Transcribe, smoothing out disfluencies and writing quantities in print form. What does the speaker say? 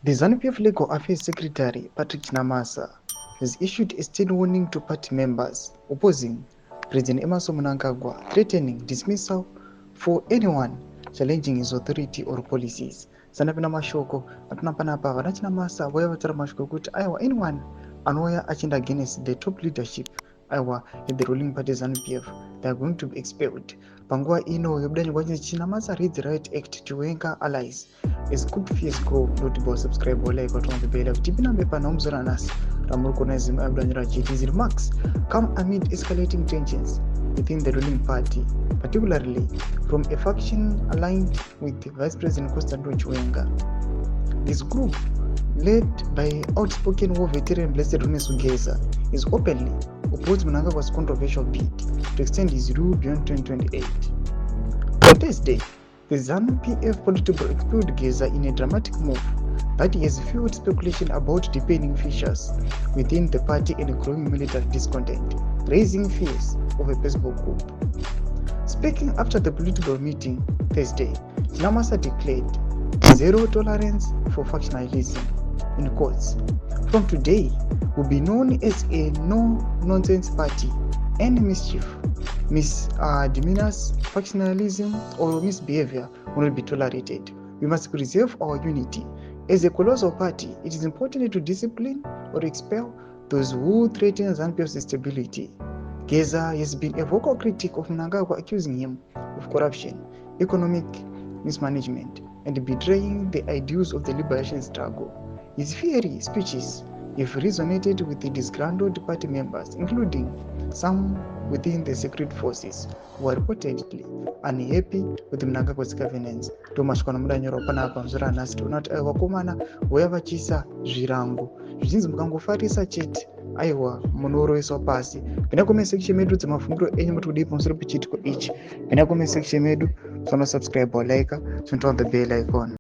The ZANU-PF Legal Affairs Secretary, Patrick Chinamasa, has issued a stern warning to party members opposing President Emmerson Mnangagwa, threatening dismissal for anyone challenging his authority or policies. Sanapina mashoko apina panapa vana Chinamasa vaya vatara mashoko kuti aiwa anyone anouya achinda against the top leadership aiwa in the ruling party ZANU-PF, they are going to be expelled. Panguva ino yobudanirwa chinzi Chinamasa reads Riot Act Chiwenga allies is good fears grow. Notable subscribe or like button on the bell. Tipina bepa na umzora nasi ramurkonizim abudanirwa chiti. These remarks come amid escalating tensions within the ruling party, particularly from a faction aligned with Vice President Chiwenga. This group, led by outspoken war veteran Blessed Geza, is openly opposed Mnangagwa's controversial bid to extend his rule beyond 2028. On Thursday, the ZANU-PF Politburo expelled Geza in a dramatic move that has fueled speculation about deepening fissures within the party and growing military discontent, raising fears of a possible coup. Speaking after the Politburo meeting Thursday, Chinamasa declared zero tolerance for factionalism, in quotes. From today, will be known as a no-nonsense party. Any mischief, misdemeanors, factionalism, or misbehavior will not be tolerated. We must preserve our unity. As a colossal party, it is important to discipline or expel those who threaten ZANU-PF's stability. Geza has been a vocal critic of Mnangagwa, accusing him of corruption, economic mismanagement, and betraying the ideals of the liberation struggle. His fiery speeches have resonated with the disgruntled party members, including some within the secret forces who are reportedly unhappy with Mnangagwa's governance. Tomashkwana mudanyoro panapa mzora nasi tonati aiwa komana voya vachisa zvirango zvichinzi mukangofarisa chete aiwa munoroiswa pasi. Pena comment section medu dzemafungiro enyu kuti kudii pamusoro pechitiko ichi. Pena comment section medu, subscribe or like, turn on the bell icon.